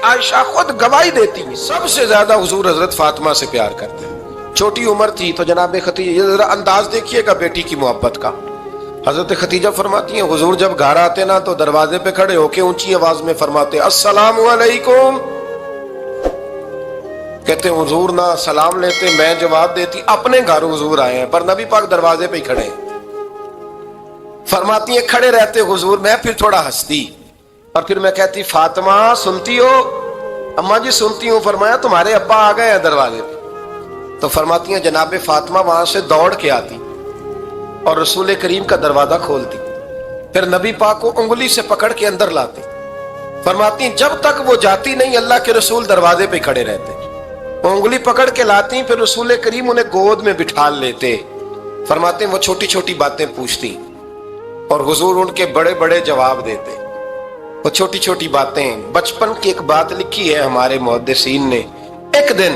عائشہ خود گواہی دیتی ہیں سب سے زیادہ حضور حضرت فاطمہ سے پیار کرتے ہیں. چھوٹی عمر تھی تو جناب خدیجہ، یہ ذرا انداز دیکھیے گا بیٹی کی محبت کا. حضرت خدیجہ فرماتی ہیں حضور جب گھر آتے نا تو دروازے پہ کھڑے ہو کے اونچی آواز میں فرماتے السلام علیکم. کہتے ہیں حضور نہ سلام لیتے، میں جواب دیتی اپنے گھر حضور آئے ہیں پر نبی پاک دروازے پہ ہی کھڑے ہیں. فرماتی ہیں کھڑے رہتے حضور، میں پھر تھوڑا ہنستی اور پھر میں کہتی فاطمہ سنتی ہو؟ اماں جی سنتی ہوں. فرمایا تمہارے ابا آ گئے ہیں دروازے پہ. تو فرماتی ہیں جناب فاطمہ وہاں سے دوڑ کے آتی اور رسول کریم کا دروازہ کھولتی، پھر نبی پاک کو انگلی سے پکڑ کے اندر لاتی. فرماتی ہیں جب تک وہ جاتی نہیں اللہ کے رسول دروازے پہ کھڑے رہتے. وہ انگلی پکڑ کے لاتی پھر رسول کریم انہیں گود میں بٹھا لیتے. فرماتے ہیں وہ چھوٹی چھوٹی باتیں پوچھتی اور حضور ان کے بڑے بڑے جواب دیتے. وہ چھوٹی چھوٹی باتیں، بچپن کی ایک بات لکھی ہے ہمارے محدثین نے. ایک دن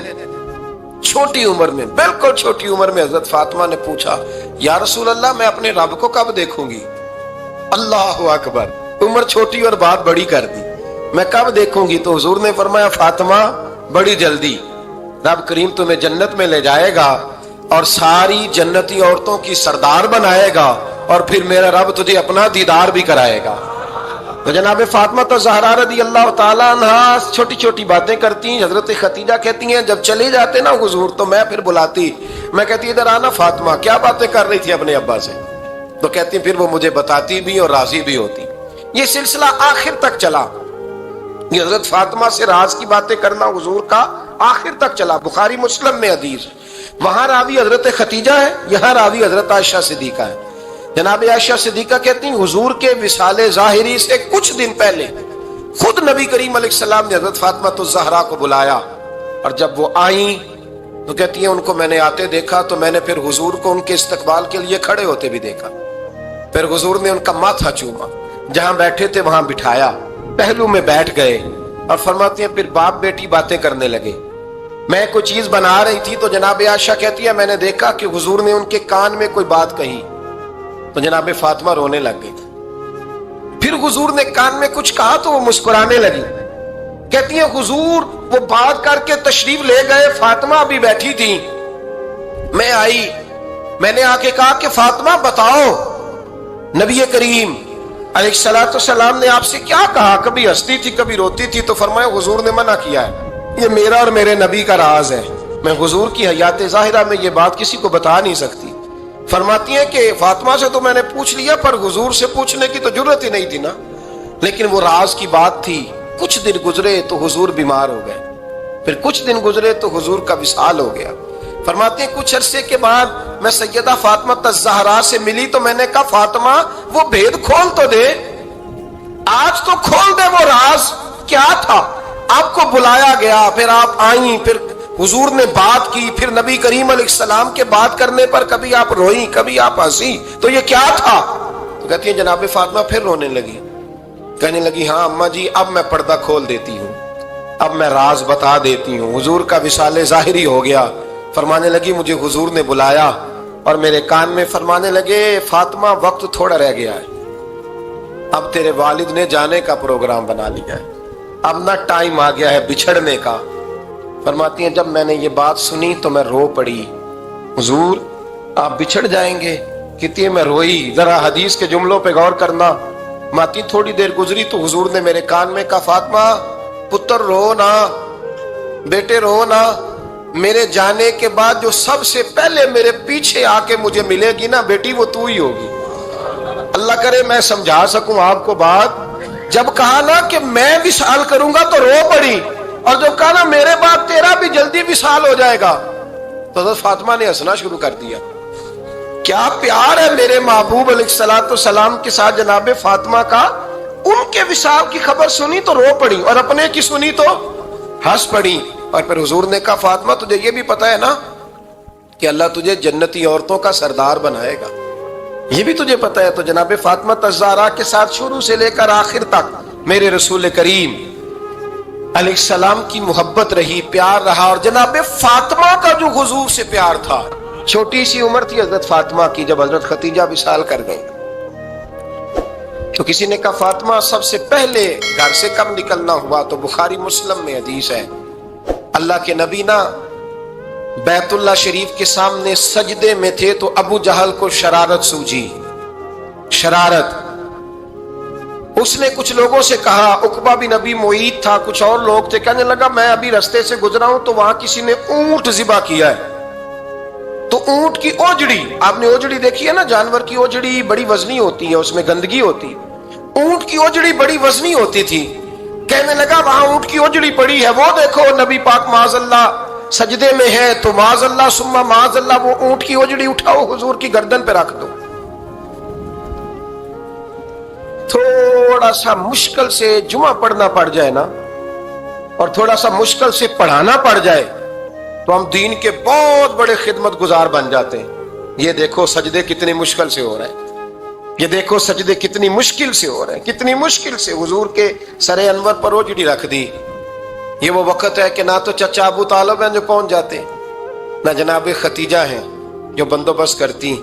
چھوٹی عمر میں، بالکل چھوٹی عمر میں حضرت فاطمہ نے پوچھا یا رسول اللہ میں اپنے رب کو کب دیکھوں گی؟ اللہ اکبر، عمر چھوٹی اور بات بڑی کر دی. میں کب دیکھوں گی؟ تو حضور نے فرمایا فاطمہ بڑی جلدی رب کریم تمہیں جنت میں لے جائے گا اور ساری جنتی عورتوں کی سردار بنائے گا اور پھر میرا رب تجھے اپنا دیدار بھی کرائے گا. تو جناب فاطمہ تو زہرا رضی اللہ تعالیٰ عنہا چھوٹی چھوٹی باتیں کرتی. حضرت خدیجہ کہتی ہیں جب چلے جاتے نا حضور تو میں پھر بلاتی، میں کہتی ادھر آنا فاطمہ، کیا باتیں کر رہی تھی اپنے ابا سے؟ تو کہتی پھر وہ مجھے بتاتی بھی اور راضی بھی ہوتی. یہ سلسلہ آخر تک چلا. یہ حضرت فاطمہ سے راز کی باتیں کرنا حضور کا آخر تک چلا. بخاری مسلم میں حدیث، وہاں راوی حضرت خدیجہ ہے، یہاں راوی حضرت عائشہ صدیقہ ہے. جناب عائشہ صدیقہ کہتی ہیں حضور کے وصال ظاہری سے کچھ دن پہلے خود نبی کریم علیہ السلام نے حضرت فاطمہ الزہرا کو بلایا اور جب وہ آئیں تو کہتی ہیں ان کو میں نے آتے دیکھا تو میں نے پھر حضور کو ان کے استقبال کے لیے کھڑے ہوتے بھی دیکھا. پھر حضور نے ان کا ماتھا چوما، جہاں بیٹھے تھے وہاں بٹھایا، پہلو میں بیٹھ گئے اور فرماتی ہیں پھر باپ بیٹی باتیں کرنے لگے. میں کوئی چیز بنا رہی تھی تو جناب عائشہ کہتی ہے میں نے دیکھا کہ حضور نے ان کے کان میں کوئی بات کہی تو جناب فاطمہ رونے لگ گئی. پھر حضور نے کان میں کچھ کہا تو وہ مسکرانے لگی. کہتی ہیں حضور وہ بات کر کے تشریف لے گئے، فاطمہ ابھی بیٹھی تھی، میں آئی، میں نے آ کے کہا کہ فاطمہ بتاؤ نبی کریم علیہ الصلوۃ والسلام نے آپ سے کیا کہا؟ کبھی ہنستی تھی کبھی روتی تھی. تو فرمایا حضور نے منع کیا ہے، یہ میرا اور میرے نبی کا راز ہے، میں حضور کی حیات ظاہرہ میں یہ بات کسی کو بتا نہیں سکتی. فرماتی ہیں کہ فاطمہ سے تو میں نے پوچھ لیا پر حضور سے پوچھنے کی تو جرت ہی نہیں تھی نا، لیکن وہ راز کی بات تھی. کچھ دن گزرے تو حضور بیمار ہو گئے، پھر کچھ دن گزرے تو حضور کا وصال ہو گیا. فرماتے ہیں کچھ عرصے کے بعد میں سیدہ فاطمہ الزہرا سے ملی تو میں نے کہا فاطمہ وہ بھید کھول تو دے، آج تو کھول دے وہ راز کیا تھا. آپ کو بلایا گیا، پھر آپ آئیں، پھر حضور نے بات کی، پھر نبی کریم علیہ السلام کے بات کرنے پر کبھی آپ روئیں کبھی آپ ہنسی، تو یہ کیا تھا؟ تو کہتی ہیں جناب فاطمہ پھر رونے لگی، کہنے لگی ہاں اماں جی اب میں پردہ کھول دیتی ہوں، اب میں راز بتا دیتی ہوں. حضور کا وصال ظاہری ہو گیا. فرمانے لگی مجھے حضور نے بلایا اور میرے کان میں فرمانے لگے فاطمہ وقت تھوڑا رہ گیا ہے، اب تیرے والد نے جانے کا پروگرام بنا لیا ہے، اب نہ ٹائم آ گیا ہے بچھڑنے کا. فرماتی ہیں جب میں نے یہ بات سنی تو میں رو پڑی، حضور آپ بچھڑ جائیں گے؟ کہتی ہے میں روئی. ذرا حدیث کے جملوں پہ غور کرنا. ماتی تھوڑی دیر گزری تو حضور نے میرے کان میں کہا فاطمہ پتر رو نا، بیٹے رو نا، میرے جانے کے بعد جو سب سے پہلے میرے پیچھے آ کے مجھے ملے گی نا بیٹی وہ تو ہی ہوگی. اللہ کرے میں سمجھا سکوں آپ کو بات. جب کہا نا کہ میں وصال کروں گا تو رو پڑی، اور جب کہا نا میرے بعد تیرا بھی جلدی وصال ہو جائے گا تو حضرت فاطمہ نے ہنسنا شروع کر دیا. کیا پیار ہے میرے محبوب علیہ الصلوۃ والسلام کے ساتھ جناب فاطمہ کا. ان کے وصال کی خبر سنی تو رو پڑی اور اپنے کی سنی تو ہنس پڑی. اور پھر حضور نے کہا فاطمہ تجھے یہ بھی پتا ہے نا کہ اللہ تجھے جنتی عورتوں کا سردار بنائے گا، یہ بھی تجھے پتا ہے. تو جناب فاطمہ الزہرا کے ساتھ شروع سے لے کر آخر تک میرے رسول کریم علیہ السلام کی محبت رہی، پیار رہا. اور جناب فاطمہ کا جو حضور سے پیار تھا، چھوٹی سی عمر تھی حضرت فاطمہ کی جب حضرت خدیجہ وصال کر گئی. تو کسی نے کہا فاطمہ سب سے پہلے گھر سے کب نکلنا ہوا؟ تو بخاری مسلم میں حدیث ہے، اللہ کے نبی نا بیت اللہ شریف کے سامنے سجدے میں تھے تو ابو جہل کو شرارت سوجی، شرارت۔ اس نے کچھ لوگوں سے کہا، عقبہ بن ابی معیط تھا، کچھ اور لوگ تھے، کہنے لگا میں ابھی رستے سے گزرا ہوں تو وہاں کسی نے اونٹ ذبح کیا ہے، تو اونٹ کی اوجڑی، آپ نے اوجڑی دیکھی ہے نا، جانور کی اوجڑی بڑی وزنی ہوتی ہے، اس میں گندگی ہوتی ہے، اونٹ کی اوجڑی بڑی وزنی ہوتی تھی۔ کہنے لگا وہاں اونٹ کی اوجڑی پڑی ہے، وہ دیکھو نبی پاک معاذ اللہ سجدے میں ہے، تو معاذ اللہ ثم معاذ اللہ وہ اونٹ کی اوجڑی اٹھاؤ حضور کی گردن پہ رکھ دو۔ تھوڑا سا مشکل سے جمعہ پڑھنا پڑ جائے نا، اور تھوڑا سا مشکل سے پڑھانا پڑ جائے تو ہم دین کے بہت بڑے خدمت گزار بن جاتے ہیں۔ یہ دیکھو سجدے کتنی مشکل سے ہو رہے ہیں، یہ دیکھو سجدے کتنی مشکل سے ہو رہے ہیں، کتنی مشکل سے حضور کے سر انور پر اوجڑی رکھ دی۔ یہ وہ وقت ہے کہ نہ تو چچا ابو طالب ہیں جو پہنچ جاتے، نہ جناب ختیجہ ہیں جو بندوبست کرتی،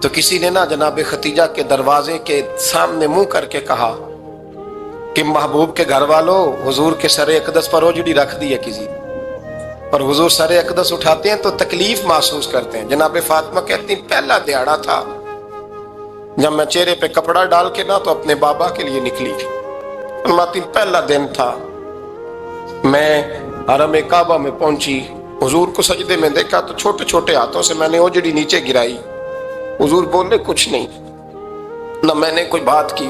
تو کسی نے نہ جناب ختیجہ کے دروازے کے سامنے منہ کر کے کہا کہ محبوب کے گھر والوں حضور کے سر اقدس پر اوجڑی رکھ دی ہے کسی، اور حضور سر اقدس اٹھاتے ہیں تو تکلیف محسوس کرتے ہیں۔ جناب فاطمہ کہتی پہلا دیہڑا تھا جب میں چہرے پہ کپڑا ڈال کے نہ تو اپنے بابا کے لیے نکلی، فرماتی پہلا دن تھا، میں حرم کعبہ میں پہنچی، حضور کو سجدے میں دیکھا تو چھوٹے چھوٹے ہاتھوں سے میں نے اوجڑی نیچے گرائی، حضور بولے کچھ نہیں، نہ میں نے کوئی بات کی،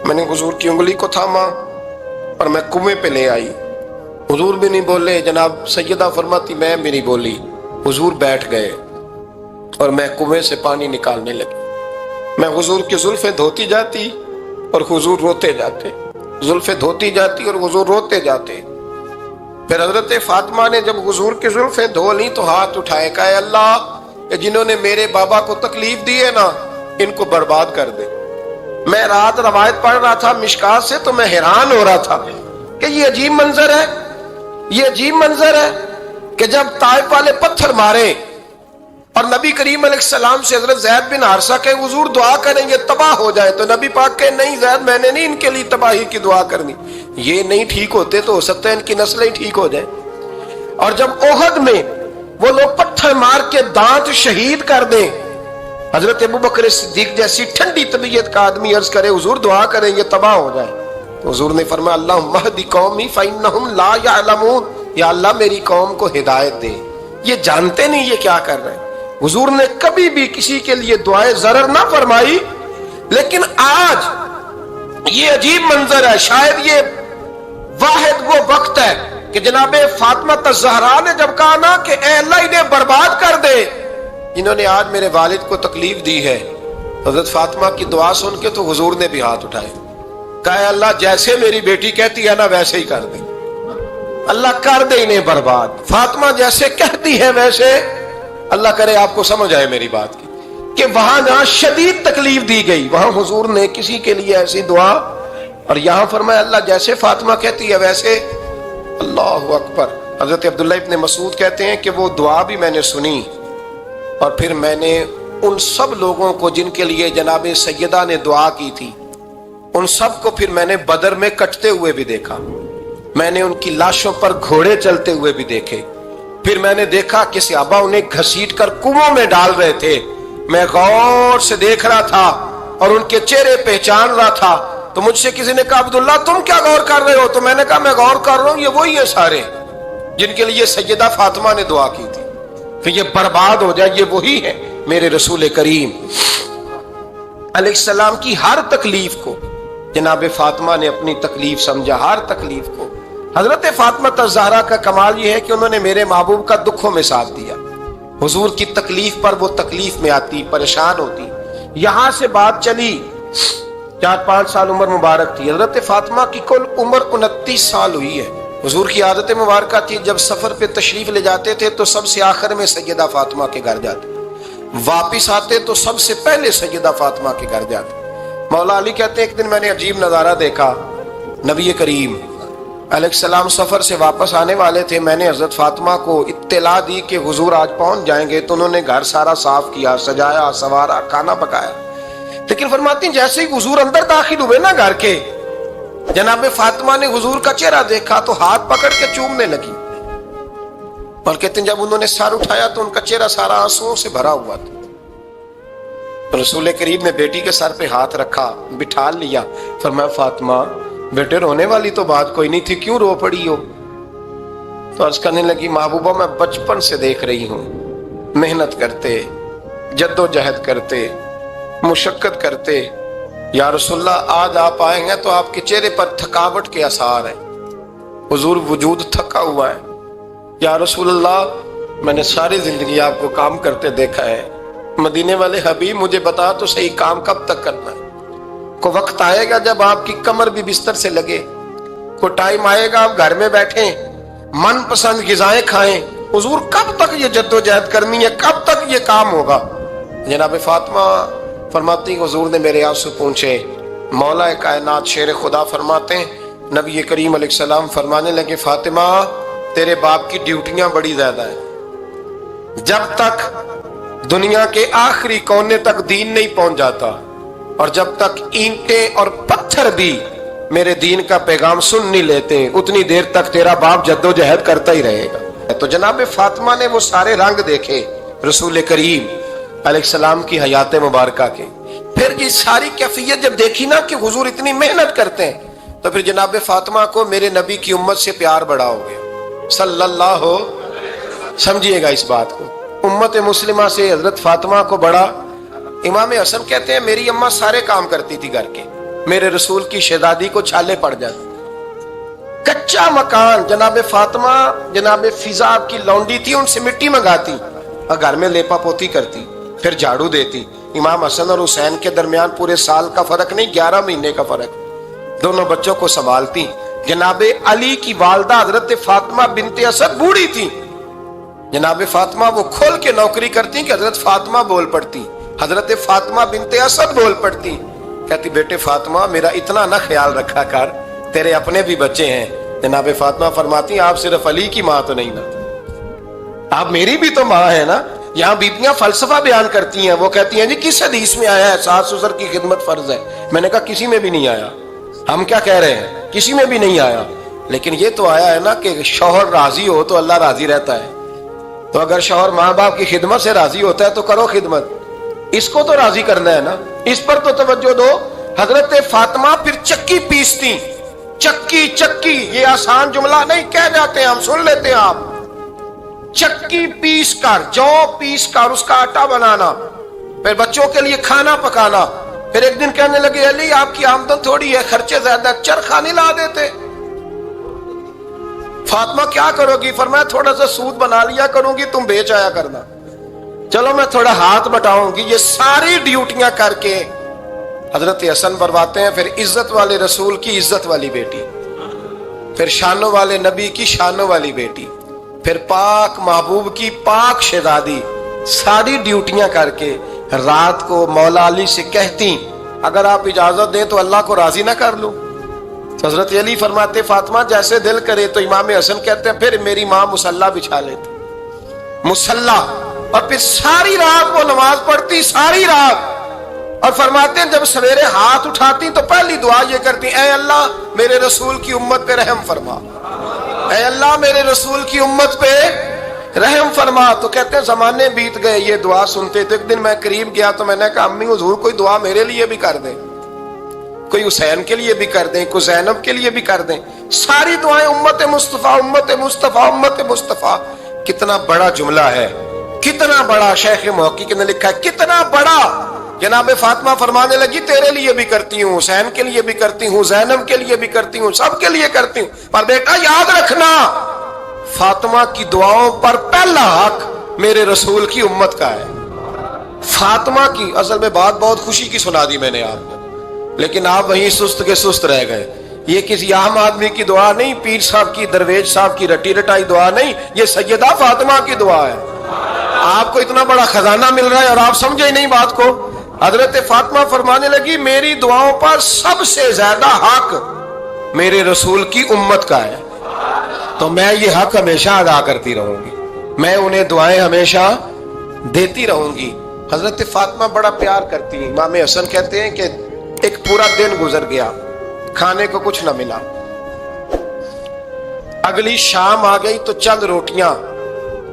میں نے حضور کی انگلی کو تھاما اور میں کنویں پہ لے آئی، حضور بھی نہیں بولے، جناب سیدہ فرماتی میں بھی نہیں بولی، حضور بیٹھ گئے اور میں کنویں سے پانی نکالنے لگی، میں حضور کی زلفیں دھوتی جاتی اور حضور روتے جاتے، زلفیں دھوتی جاتی اور حضور روتے جاتے۔ پھر حضرت فاطمہ نے جب حضور کی زلفیں دھو لی تو ہاتھ اٹھائے، کہا اے اللہ جنہوں نے میرے بابا کو تکلیف دی ہے نا ان کو برباد کر دے۔ میں رات روایت پڑھ رہا تھا مشکات سے تو میں حیران ہو رہا تھا کہ یہ عجیب منظر ہے، یہ عجیب منظر ہے کہ جب طائف والے پتھر مارے اور نبی کریم علیہ السلام سے حضرت زید بن حارثہ کہ حضور دعا کریں گے تباہ ہو جائے، تو نبی پاک کہ نہیں زید میں نے نہیں ان کے لیے تباہی کی دعا کرنی، یہ نہیں ٹھیک ہوتے تو ہو سکتا ہے ان کی نسلیں ٹھیک ہو جائیں۔ اور جب احد میں وہ لوگ پتھر مار کے دانت شہید کر دیں، حضرت ابوبکر صدیق جیسی ٹھنڈی طبیعت کا آدمی عرض کرے حضور دعا کریں یہ تباہ ہو جائے، تو حضور نے فرمایا اللہم اہد قومی فإنہم لا یعلمون، یا اللہ میری قوم کو ہدایت دے، یہ جانتے نہیں یہ کیا کر رہے ہیں۔ حضور نے کبھی بھی کسی کے لیے دعائے ضرر نہ فرمائی، لیکن آج یہ عجیب منظر ہے، شاید یہ واحد وہ وقت ہے کہ جناب فاطمہ الزہرا نے جب کہا نا کہ اے اللہ انہیں برباد کر دے جنہوں نے آج میرے والد کو تکلیف دی ہے، حضرت فاطمہ کی دعا سن کے تو حضور نے بھی ہاتھ اٹھائے، کہا اے اللہ جیسے میری بیٹی کہتی ہے نا ویسے ہی کر دے، اللہ کر دے انہیں برباد، فاطمہ جیسے کہتی ہے ویسے، اللہ کرے آپ کو سمجھ آئے میری بات کی کہ وہاں جہاں شدید تکلیف دی گئی وہاں حضور نے کسی کے لیے ایسی دعا، اور یہاں فرمایا اللہ جیسے فاطمہ کہتی ہے ویسے، اللہ اکبر۔ حضرت عبداللہ ابن مسعود کہتے ہیں کہ وہ دعا بھی میں نے سنی، اور پھر میں نے ان سب لوگوں کو جن کے لیے جناب سیدہ نے دعا کی تھی ان سب کو پھر میں نے بدر میں کٹتے ہوئے بھی دیکھا، میں نے ان کی لاشوں پر گھوڑے چلتے ہوئے بھی دیکھے، پھر میں نے دیکھا کہ صحابہ انہیں گھسیٹ کر کنووں میں ڈال رہے تھے، میں غور سے دیکھ رہا تھا اور ان کے چہرے پہچان رہا تھا، تو مجھ سے کسی نے کہا عبداللہ تم کیا غور کر رہے ہو؟ تو میں نے کہا میں غور کر رہا ہوں یہ وہی ہیں سارے جن کے لیے سیدہ فاطمہ نے دعا کی تھی کہ یہ برباد ہو جائے، یہ وہی ہے میرے رسول کریم علیہ السلام کی ہر تکلیف کو جناب فاطمہ نے اپنی تکلیف سمجھا، ہر تکلیف کو۔ حضرت فاطمہ الزہرا کا کمال یہ ہے کہ انہوں نے میرے محبوب کا دکھوں میں ساتھ دیا، حضور کی تکلیف پر وہ تکلیف میں آتی، پریشان ہوتی۔ یہاں سے بات چلی 4-5 سال عمر مبارک تھی، حضرت فاطمہ کی کل عمر 29 سال ہوئی ہے۔ حضور کی عادت مبارکہ تھی جب سفر پہ تشریف لے جاتے تھے تو سب سے آخر میں سیدہ فاطمہ کے گھر جاتے، واپس آتے تو سب سے پہلے سیدہ فاطمہ کے گھر جاتے۔ مولا علی کہتے ہیں ایک دن میں نے عجیب نظارہ دیکھا، نبی کریم علیہ السلام سفر سے واپس آنے والے تھے، میں نے حضرت فاطمہ کو اطلاع دی کہ حضور آج پہنچ جائیں گے، تو انہوں نے گھر سارا صاف کیا، سجایا، سنوارا، کھانا پکایا۔ لیکن فرماتی جیسے ہی حضور اندر داخل ہوئے نا گھر کے، جناب فاطمہ نے حضور کا چہرہ دیکھا تو ہاتھ پکڑ کے چومنے لگی، اور کہتے ہیں جب انہوں نے سر اٹھایا تو ان کا چہرہ سارا آنسوؤں سے بھرا ہوا تھا۔ رسول کریم نے بیٹی کے سر پہ ہاتھ رکھا، بٹھا لیا، فرمایا فاطمہ بیٹے رونے والی تو بات کوئی نہیں تھی، کیوں رو پڑی ہو؟ تو عرض کرنے لگی محبوبہ میں بچپن سے دیکھ رہی ہوں، محنت کرتے، جد و جہد کرتے، مشقت کرتے، یا رسول اللہ آج آپ آئے ہیں تو آپ کے چہرے پر تھکاوٹ کے آثار ہیں، حضور وجود تھکا ہوا ہے۔ یا رسول اللہ میں نے ساری زندگی آپ کو کام کرتے دیکھا ہے، مدینے والے حبیب مجھے بتا تو صحیح کام کب تک کرنا ہے؟ کو وقت آئے گا جب آپ کی کمر بھی بستر سے لگے، کو ٹائم آئے گا آپ گھر میں بیٹھیں من پسند غذائیں کھائیں، حضور کب تک یہ جد و جہد کرنی ہے، کب تک یہ کام ہوگا؟ جناب فاطمہ فرماتی حضور نے میرے آنسو پوچھے، مولا کائنات شیر خدا فرماتے ہیں نبی کریم علیہ السلام فرمانے لگے فاطمہ تیرے باپ کی ڈیوٹیاں بڑی زیادہ ہیں، جب تک دنیا کے آخری کونے تک دین نہیں پہنچ جاتا اور جب تک اینٹیں اور پتھر بھی میرے دین کا پیغام سن نہیں لیتے اتنی دیر تک تیرا باپ جد و جہد کرتا ہی رہے گا۔ تو جناب فاطمہ نے وہ سارے رنگ دیکھے رسول کریم علیہ السلام کی حیات مبارکہ کے، پھر یہ ساری کیفیت جب دیکھی نا کہ حضور اتنی محنت کرتے ہیں تو پھر جناب فاطمہ کو میرے نبی کی امت سے پیار بڑا ہو گیا صلی اللہ ہو۔ سمجھیے گا اس بات کو، امت مسلمہ سے حضرت فاطمہ کو بڑا۔ امام حسن کہتے ہیں میری اماں سارے کام کرتی تھی گھر کے، میرے رسول کی شہزادی کو چھالے پڑ جاتے، کچا مکان جناب فاطمہ جناب فضا آپ کی لونڈی تھی ان سے مٹی منگاتی اور گھر میں لیپا پوتی کرتی، پھر جھاڑو دیتی۔ امام حسن اور حسین کے درمیان پورے سال کا فرق نہیں، 11 مہینے کا فرق، دونوں بچوں کو سنبھالتی۔ جناب علی کی والدہ حضرت فاطمہ بنت اسد بوڑھی تھی، جناب فاطمہ وہ کھول کے نوکری کرتی کہ حضرت فاطمہ بول پڑتی، حضرت فاطمہ بنت اسد بول پڑتی، کہتی بیٹے فاطمہ میرا اتنا نہ خیال رکھا کر، تیرے اپنے بھی بچے ہیں۔ جناب فاطمہ فرماتی آپ صرف علی کی ماں تو نہیں نا، آپ میری بھی تو ماں ہے نا۔ یہاں بیبیاں فلسفہ بیان کرتی ہیں، وہ کہتی ہیں جی کس حدیث میں آیا ہے ساس سسر کی خدمت فرض ہے؟ میں نے کہا کسی میں بھی نہیں آیا، ہم کیا کہہ رہے ہیں، کسی میں بھی نہیں آیا، لیکن یہ تو آیا ہے نا کہ شوہر راضی ہو تو اللہ راضی رہتا ہے، تو اگر شوہر ماں باپ کی خدمت سے راضی ہوتا ہے تو کرو خدمت، اس کو تو راضی کرنا ہے نا، اس پر تو توجہ دو۔ حضرت فاطمہ پھر چکی پیستی، چکی چکی یہ آسان جملہ نہیں کہہ جاتے ہیں ہم، سن لیتے ہیں آپ، چکی پیس کر جو پیس کر اس کا آٹا بنانا، پھر بچوں کے لیے کھانا پکانا۔ پھر ایک دن کہنے لگے علی آپ کی آمدن تھوڑی ہے، خرچے زیادہ، چرخا نہیں لا دیتے؟ فاطمہ کیا کرو گی؟ فرمایا تھوڑا سا سود بنا لیا کروں گی، تم بیچ آیا کرنا، چلو میں تھوڑا ہاتھ بٹاؤں گی۔ یہ ساری ڈیوٹیاں کر کے حضرت حسن برواتے ہیں، پھر عزت والے رسول کی عزت والی بیٹی، پھر شانوں والے نبی کی شانوں والی بیٹی، پھر پاک محبوب کی پاک شہزادی، ساری ڈیوٹیاں کر کے رات کو مولا علی سے کہتی اگر آپ اجازت دیں تو اللہ کو راضی نہ کر لوں؟ تو حضرت علی فرماتے فاطمہ جیسے دل کرے۔ تو امام حسن کہتے ہیں پھر میری ماں مصلی بچھا لیتی، مصلی، اور پھر ساری رات وہ نماز پڑھتی، ساری رات، اور فرماتے ہیں جب سویرے ہاتھ اٹھاتی تو پہلی دعا یہ کرتی اے اللہ میرے رسول کی امت پہ رحم فرما، اے اللہ میرے رسول کی امت پہ رحم فرما۔ تو کہتے ہیں زمانے بیت گئے یہ دعا سنتے تھے۔ ایک دن میں قریب گیا تو میں نے کہا امی حضور کوئی دعا میرے لیے بھی کر دیں، کوئی حسین کے لیے بھی کر دیں، کوئی زینب کے لیے بھی کر دیں، ساری دعائیں امت مصطفیٰ امت مصطفیٰ امت مصطفیٰ۔ کتنا بڑا جملہ ہے، کتنا بڑا، شیخ محقق نے لکھا ہے کتنا بڑا۔ جناب فاطمہ فرمانے لگی تیرے لیے بھی کرتی ہوں، حسین کے لیے بھی کرتی ہوں، زینب کے لیے بھی کرتی ہوں، سب کے لیے کرتی ہوں، پر بیٹا یاد رکھنا فاطمہ کی دعاؤں پر پہلا حق میرے رسول کی امت کا ہے۔ فاطمہ کی اصل میں بات بہت خوشی کی سنا دی میں نے آپ کو، لیکن آپ وہیں سست کے سست رہ گئے۔ یہ کسی عام آدمی کی دعا نہیں، پیر صاحب کی، درویش صاحب کی رٹی رٹائی دعا نہیں، یہ سیدہ فاطمہ کی دعا ہے۔ آپ کو اتنا بڑا خزانہ مل رہا ہے اور آپ سمجھے ہی نہیں بات کو۔ حضرت فاطمہ فرمانے لگی میری دعاؤں پر سب سے زیادہ حق میرے رسول کی امت کا ہے، تو میں یہ حق ہمیشہ ادا کرتی رہوں گی، میں انہیں دعائیں ہمیشہ دیتی رہوں گی۔ حضرت فاطمہ بڑا پیار کرتی ہیں. امام حسن کہتے ہیں کہ ایک پورا دن گزر گیا, کھانے کو کچھ نہ ملا. اگلی شام آ گئی تو چند روٹیاں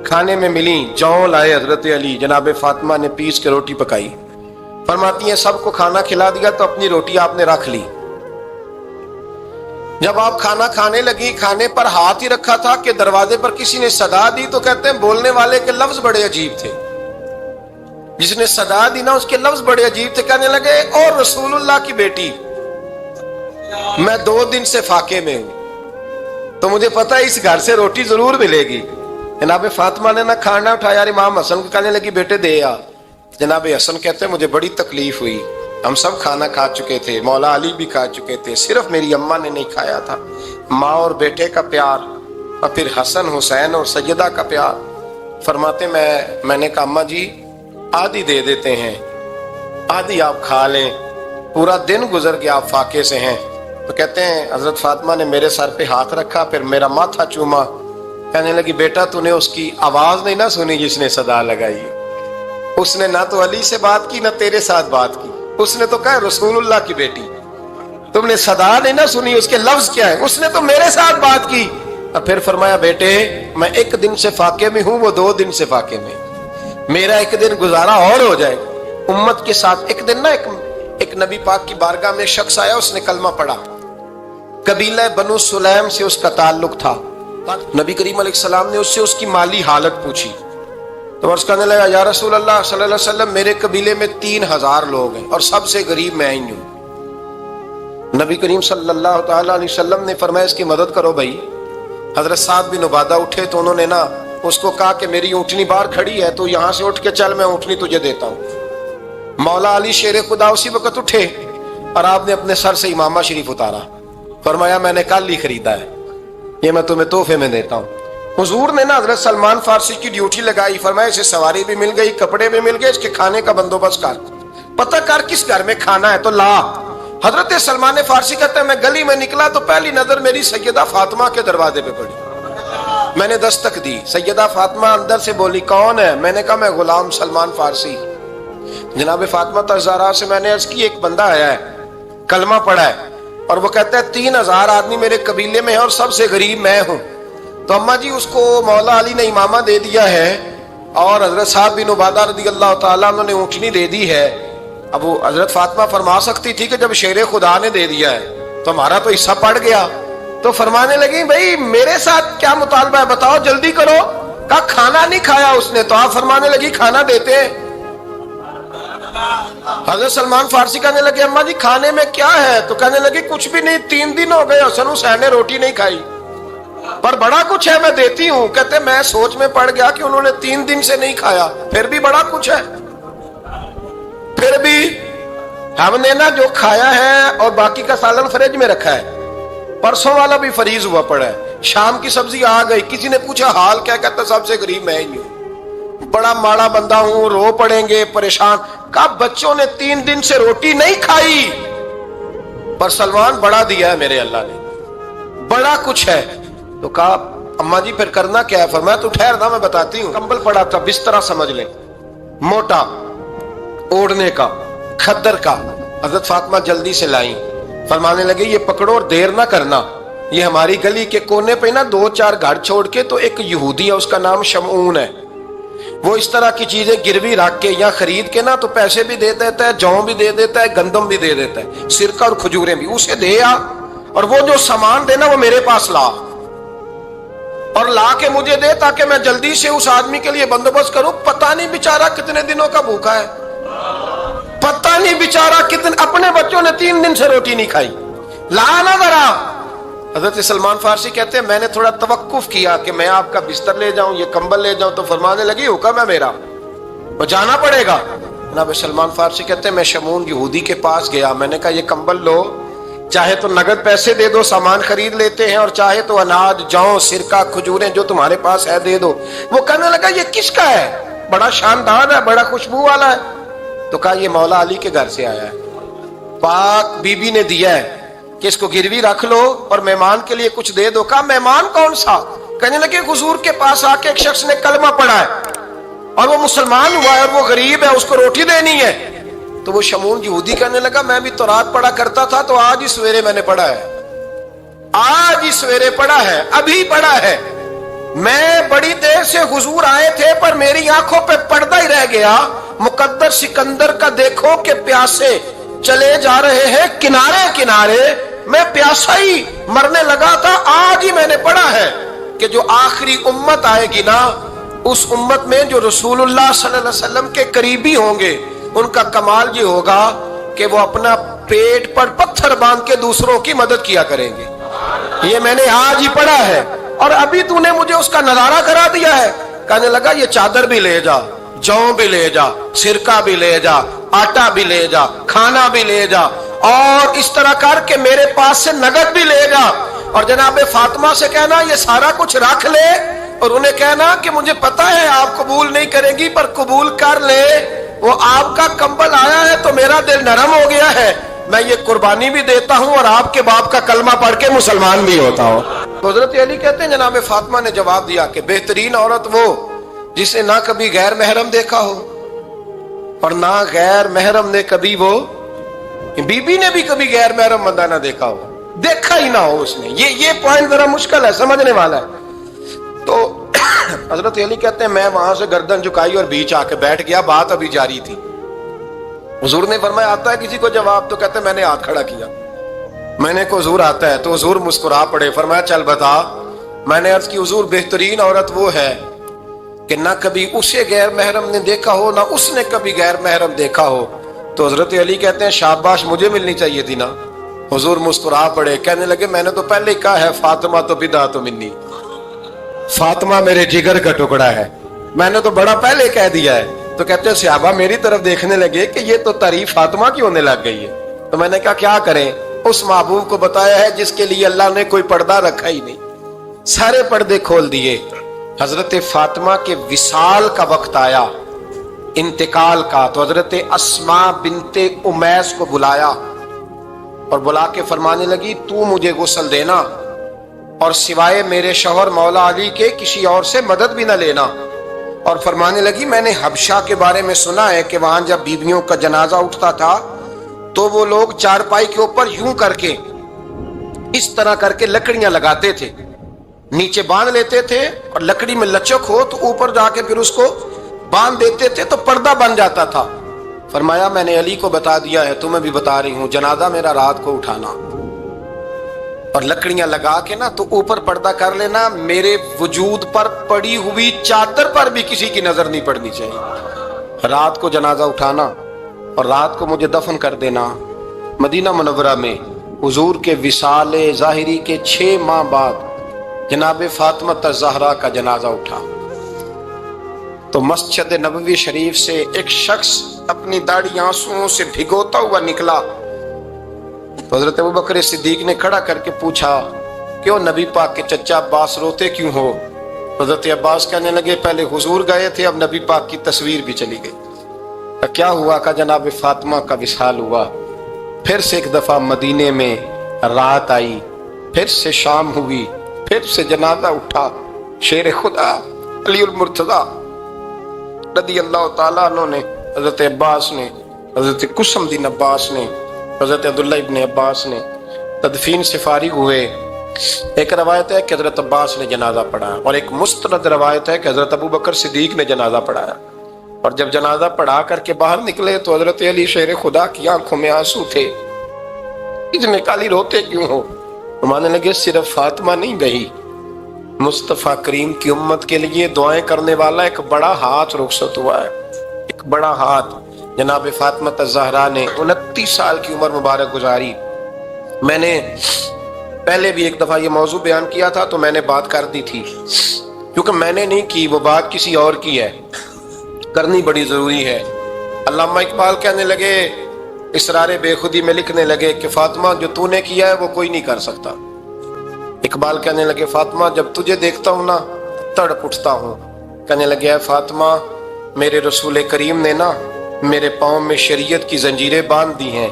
کھانے میں ملیں. جوں لائے حضرت علی, جناب فاطمہ نے پیس کے روٹی پکائی. فرماتی ہیں سب کو کھانا کھلا دیا تو اپنی روٹی آپ نے رکھ لی. جب آپ کھانا کھانے لگی, کھانے پر ہاتھ ہی رکھا تھا کہ دروازے پر کسی نے صدا دی. تو کہتے ہیں بولنے والے کے لفظ بڑے عجیب تھے. جس نے صدا دی نا اس کے لفظ بڑے عجیب تھے. کہنے لگے اور رسول اللہ کی بیٹی, میں 2 دن سے فاقے میں ہوں, تو مجھے پتا ہے اس گھر سے روٹی ضرور ملے گی. جناب فاطمہ نے نہ کھانا اٹھایا. امام حسن کو کہنے لگی بیٹے دے آ. جناب حسن کہتے ہیں مجھے بڑی تکلیف ہوئی. ہم سب کھانا کھا چکے تھے, مولا علی بھی کھا چکے تھے, صرف میری اماں نے نہیں کھایا تھا. ماں اور بیٹے کا پیار, اور پھر حسن حسین اور سیدہ کا پیار. فرماتے میں نے کہا اماں جی آدھی دے دیتے ہیں, آدھی آپ کھا لیں, پورا دن گزر گیا آپ فاقے سے ہیں. تو کہتے ہیں حضرت فاطمہ نے میرے سر پہ ہاتھ رکھا, پھر میرا ماتھا چوما. کہنے لگی بیٹا تو نے اس کی آواز نہیں نہ سنی جس نے صدا لگائی. اس نے نہ تو علی سے بات کی نہ تیرے ساتھ بات کی, اس نے تو کہا رسول اللہ کی بیٹی. تم نے صدا نہیں نہ سنی, اس کے لفظ کیا ہے, اس نے تو میرے ساتھ بات کی. اور پھر فرمایا بیٹے میں 1 دن سے فاقے میں ہوں, وہ 2 دن سے فاقے میں. میرا 1 دن گزارا اور ہو جائے امت کے ساتھ. ایک دن نا ایک نبی پاک کی بارگاہ میں شخص آیا, اس نے کلمہ پڑھا. قبیلہ بنو سلیم سے اس کا تعلق تھا. نبی کریم علیہ السلام نے اس سے اس کی مالی حالت پوچھی. تو عرض کرنے لگا یا رسول اللہ صلی اللہ علیہ وسلم میرے قبیلے میں 3000 لوگ ہیں اور سب سے غریب میں ہی ہوں. نبی کریم صلی اللہ تعالی علیہ وسلم نے فرمایا اس کی مدد کرو بھائی. حضرت سعد بن عبادہ اٹھے تو انہوں نے نا اس کو کہا کہ میری اونٹنی باہر کھڑی ہے, تو یہاں سے اٹھ کے چل, میں اونٹنی تجھے دیتا ہوں. مولا علی شیر خدا اسی وقت اٹھے اور آپ نے اپنے سر سے امامہ شریف اتارا. فرمایا میں نے کل ہی خریدا ہے, یہ میں تمہیں تحفے میں دیتا ہوں. حضور نے نا حضرت سلمان فارسی کی ڈیوٹی لگائی. فرمایا اسے سواری بھی مل گئی, کپڑے بھی مل گئے, اس کے کھانے کا بندوبست کر, پتہ کر کس گھر میں کھانا ہے تو لا. حضرت سلمان فارسی کہتے ہیں میں گلی میں نکلا تو پہلی نظر میری سیدہ فاطمہ کے دروازے پہ پڑی. میں نے دستک دی, سیدہ فاطمہ اندر سے بولی کون ہے؟ میں نے کہا میں غلام سلمان فارسی. جناب فاطمہ تزارا سے میں نے عرض کی ایک بندہ آیا ہے, کلمہ پڑھا ہے, اور وہ کہتا ہے 3000 آدمی میرے قبیلے میں ہیں اور سب سے غریب میں ہوں. تو اماں جی اس کو مولا علی نے امامہ دے دیا ہے اور حضرت سعد بن عبادہ رضی اللہ تعالیٰ عنہ نے اونٹنی دے دی ہے. اب وہ حضرت فاطمہ فرما سکتی تھی کہ جب شیر خدا نے دے دیا ہے تو ہمارا تو حصہ پڑ گیا. تو فرمانے لگی بھائی میرے ساتھ کیا مطالبہ ہے بتاؤ, جلدی کرو. کہا کھانا نہیں کھایا اس نے. تو آپ فرمانے لگی کھانا دیتے ہیں. حضرت سلمان فارسی کہنے لگے اماں جی کھانے میں کیا ہے؟ تو کہنے لگی کچھ بھی نہیں, 3 دن ہو گئے حسن حسین نے روٹی نہیں کھائی, پر بڑا کچھ ہے میں دیتی ہوں. کہتے میں سوچ میں پڑ گیا کہ انہوں نے 3 دن سے نہیں کھایا, پھر بھی بڑا کچھ ہے. پھر بھی ہم نے نا جو کھایا ہے اور باقی کا سالن فریج میں رکھا ہے, پرسوں والا بھی فریز ہوا پڑا ہے, شام کی سبزی آ گئی. کسی نے پوچھا حال کیا؟ کہتا سب سے غریب میں ہی ہوں, بڑا ماڑا بندہ ہوں, رو پڑیں گے پریشان. کہا بچوں نے 3 دن سے روٹی نہیں کھائی, پر سلمان بڑا دیا ہے میرے اللہ نے, بڑا کچھ ہے. تو کہا اماں جی پھر کرنا کیا ہے؟ فرمایا تو ٹھہر نا میں بتاتی ہوں. کمبل پڑا تھا, بسترا سمجھ لیں, موٹا اوڑھنے کا, کھدر کا. حضرت فاطمہ جلدی سے لائیں. فرمانے لگے یہ پکڑو اور دیر نہ کرنا. یہ ہماری گلی کے کونے پہ نا 2-4 گھر چھوڑ کے تو ایک یہودی ہے, اس کا نام شمعون ہے. وہ اس طرح کی چیزیں گروی رکھ کے یا خرید کے نا تو پیسے بھی دے دیتا ہے, جوں بھی دے دیتا ہے, گندم بھی دے دیتا ہے, سرکہ اور کھجوریں بھی. اسے دے آ, اور وہ جو سامان دینا وہ میرے پاس لا, اور لا کے مجھے دے تاکہ میں جلدی سے اس آدمی کے لیے بندوبست کروں. پتہ نہیں بیچارہ کتنے دنوں کا بھوکا ہے, پتہ نہیں بیچارہ کتنے, اپنے بچوں نے 3 دن سے روٹی نہیں کھائی. لا نہ ذرا. حضرت سلمان فارسی کہتے ہیں میں نے تھوڑا توقف کیا کہ میں آپ کا بستر لے جاؤں, یہ کمبل لے جاؤں. تو فرمانے لگی حکم ہے میرا, وہ جانا پڑے گا. جناب سلمان فارسی کہتے ہیں میں شمعون یہودی کے پاس گیا. میں نے کہا یہ کمبل لو, چاہے تو نگد پیسے دے دو, سامان خرید لیتے ہیں, اور چاہے تو اناج, جوں, سرکہ, کھجوریں جو تمہارے پاس ہے دے دو. وہ کہنے لگا یہ کس کا ہے؟ بڑا شاندار ہے, بڑا خوشبو والا ہے. تو کہا یہ مولا علی کے گھر سے آیا ہے, پاک بی بی نے دیا ہے کہ اس کو گروی رکھ لو اور مہمان کے لیے کچھ دے دو. کہا مہمان کون سا؟ کہنے لگے حضور کے پاس آ کے ایک شخص نے کلمہ پڑھا ہے, اور وہ مسلمان ہوا ہے اور وہ غریب ہے، اس کو روٹی دینی ہے۔ تو وہ شمون یہودی کہنے لگا میں بھی تورات پڑھا کرتا تھا، تو آج ہی سویرے میں نے پڑھا ہے، آج ہی سویرے پڑھا ہے، ابھی پڑھا ہے، میں بڑی دیر سے حضور آئے تھے پر میری آنکھوں پہ پردہ ہی رہ گیا، مقدر سکندر کا دیکھو کہ پیاسے چلے جا رہے ہیں کنارے کنارے، میں پیاسا ہی مرنے لگا تھا، آج ہی میں نے پڑھا ہے کہ جو آخری امت آئے گی نا، اس امت میں جو رسول اللہ صلی اللہ علیہ وسلم کے قریبی ہوں گے، ان کا کمال یہ ہوگا کہ وہ اپنا پیٹ پر پتھر باندھ کے دوسروں کی مدد کیا کریں گے۔ یہ میں نے آج ہی پڑھا ہے اور ابھی تو نے مجھے اس کا نظارہ کرا دیا ہے۔ کہنے لگا یہ چادر بھی لے جا، جو بھی لے جا، سرکہ بھی لے جا، آٹا بھی لے جا، کھانا بھی لے جا، اور اس طرح کر کے میرے پاس سے نقد بھی لے جا، اور جناب فاطمہ سے کہنا یہ سارا کچھ رکھ لے، اور انہیں کہنا کہ مجھے پتا ہے آپ قبول نہیں کریں گی پر قبول کر لے، وہ آپ کا کمبل آیا ہے تو میرا دل نرم ہو گیا ہے، میں یہ قربانی بھی دیتا ہوں اور آپ کے باپ کا کلمہ پڑھ کے مسلمان بھی ہوتا ہوں۔ حضرت علی کہتے ہیں جناب فاطمہ نے جواب دیا کہ بہترین عورت وہ جسے نہ کبھی غیر محرم دیکھا ہو اور نہ غیر محرم نے کبھی، وہ بی بی نے بھی کبھی غیر محرم بندہ نہ دیکھا ہو، دیکھا ہی نہ ہو اس نے۔ یہ پوائنٹ ذرا مشکل ہے، سمجھنے والا ہے۔ تو حضرت علی کہتے ہیں میں وہاں سے گردن جھکائی اور بیچ آ کے بیٹھ گیا، بات ابھی جاری تھی۔ حضور نے فرمایا آتا ہے کسی کو جواب؟ تو کہتے ہیں میں نے ہاتھ کھڑا کیا، میں نے کو حضور آتا ہے، تو حضور مسکرا پڑے، فرمایا چل بتا۔ میں نے عرض کی حضور بہترین عورت وہ ہے کہ نہ کبھی اسے غیر محرم نے دیکھا ہو نہ اس نے کبھی غیر محرم دیکھا ہو۔ تو حضرت علی کہتے ہیں شاباش، مجھے ملنی چاہیے تھی نا۔ حضور مسکرا پڑے، کہنے لگے میں نے تو پہلے ہی کہا ہے فاطمہ تو بدعت منی، فاطمہ میرے جگر کا ٹکڑا ہے، میں نے تو بڑا پہلے کہہ دیا ہے۔ تو کہتے ہیں صحابہ میری طرف دیکھنے لگے کہ یہ تو تعریف فاطمہ کی ہونے لگ گئی ہے۔ تو میں نے کہا کیا کریں، اس محبوب کو بتایا ہے جس کے لیے اللہ نے کوئی پردہ رکھا ہی نہیں، سارے پردے کھول دیے۔ حضرت فاطمہ کے وصال کا وقت آیا، انتقال کا، تو حضرت اسماء بنت امیس کو بلایا اور بلا کے فرمانے لگی تو مجھے غسل دینا اور سوائے میرے شوہر مولا علی کے کسی اور سے مدد بھی نہ لینا۔ اور فرمانے لگی میں نے حبشہ کے بارے میں سنا ہے کہ وہاں جب بیویوں کا جنازہ اٹھتا تھا تو وہ لوگ چارپائی کے اوپر یوں کر کے اس طرح کر کے لکڑیاں لگاتے تھے، نیچے باندھ لیتے تھے اور لکڑی میں لچک ہو تو اوپر جا کے پھر اس کو باندھ دیتے تھے تو پردہ بن جاتا تھا۔ فرمایا میں نے علی کو بتا دیا ہے، تمہیں بھی بتا رہی ہوں، جنازہ میرا رات کو اٹھانا اور لکڑیاں لگا کے نا تو اوپر پردہ کر لینا، میرے وجود پر پڑی ہوئی چادر پر بھی کسی کی نظر نہیں پڑنی چاہیے۔ رات کو جنازہ اٹھانا اور رات کو مجھے دفن کر دینا۔ مدینہ منورہ میں حضور کے وصال ظاہری کے 6 ماہ بعد جناب فاطمہ الزہرا کا جنازہ اٹھا تو مسجد نبوی شریف سے ایک شخص اپنی داڑھی آنسوؤں سے بھگوتا ہوا نکلا۔ تو حضرت ابوبکر صدیق نے کھڑا کر کے پوچھا کیوں نبی پاک کے چچا عباس روتے کیوں ہو؟ حضرت عباس کہنے لگے پہلے حضور گئے تھے، اب نبی پاک کی تصویر بھی چلی گئی۔ کیا ہوا؟ کہ جناب فاطمہ کا وصال ہوا، پھر سے ایک دفعہ مدینے میں رات آئی، پھر سے شام ہوئی، پھر سے جنازہ اٹھا۔ شیر خدا علی المرتضی رضی اللہ تعالیٰ عنہ نے، حضرت عباس نے، حضرت قسم دین عباس نے، حضرت عبداللہ ابن عباس نے تدفین سے فارغ ہوئے۔ ایک روایت ہے کہ حضرت عباس نے جنازہ پڑھایا اور ایک مستند روایت ہے کہ حضرت ابوبکر صدیق نے جنازہ پڑھایا، اور جب جنازہ پڑھا کر کے باہر نکلے تو حضرت علی شیر خدا کی آنکھوں میں آنسو تھے۔ اتنے کالی روتے کیوں ہو؟ مانے لگے صرف فاطمہ نہیں گئی، مصطفیٰ کریم کی امت کے لیے دعائیں کرنے والا ایک بڑا ہاتھ رخصت ہوا ہے، ایک بڑا ہاتھ۔ جناب فاطمہ الزہرا نے 29 سال کی عمر مبارک گزاری۔ میں نے پہلے بھی ایک دفعہ یہ موضوع بیان کیا تھا تو میں نے بات کر دی تھی، کیونکہ میں نے نہیں کی، وہ بات کسی اور کی ہے، کرنی بڑی ضروری ہے۔ علامہ اقبال کہنے لگے، اسرار بے خودی میں لکھنے لگے کہ فاطمہ جو تو نے کیا ہے وہ کوئی نہیں کر سکتا۔ اقبال کہنے لگے فاطمہ جب تجھے دیکھتا ہوں نا تڑپ اٹھتا ہوں۔ کہنے لگے اے فاطمہ میرے رسول کریم نے نا میرے پاؤں میں شریعت کی زنجیریں باندھ دی ہیں،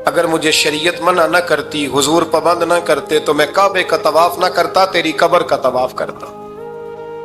اگر مجھے شریعت منع نہ کرتی، حضور پابند نہ کرتے تو میں کعبے کا طواف نہ کرتا، تیری قبر کا طواف کرتا۔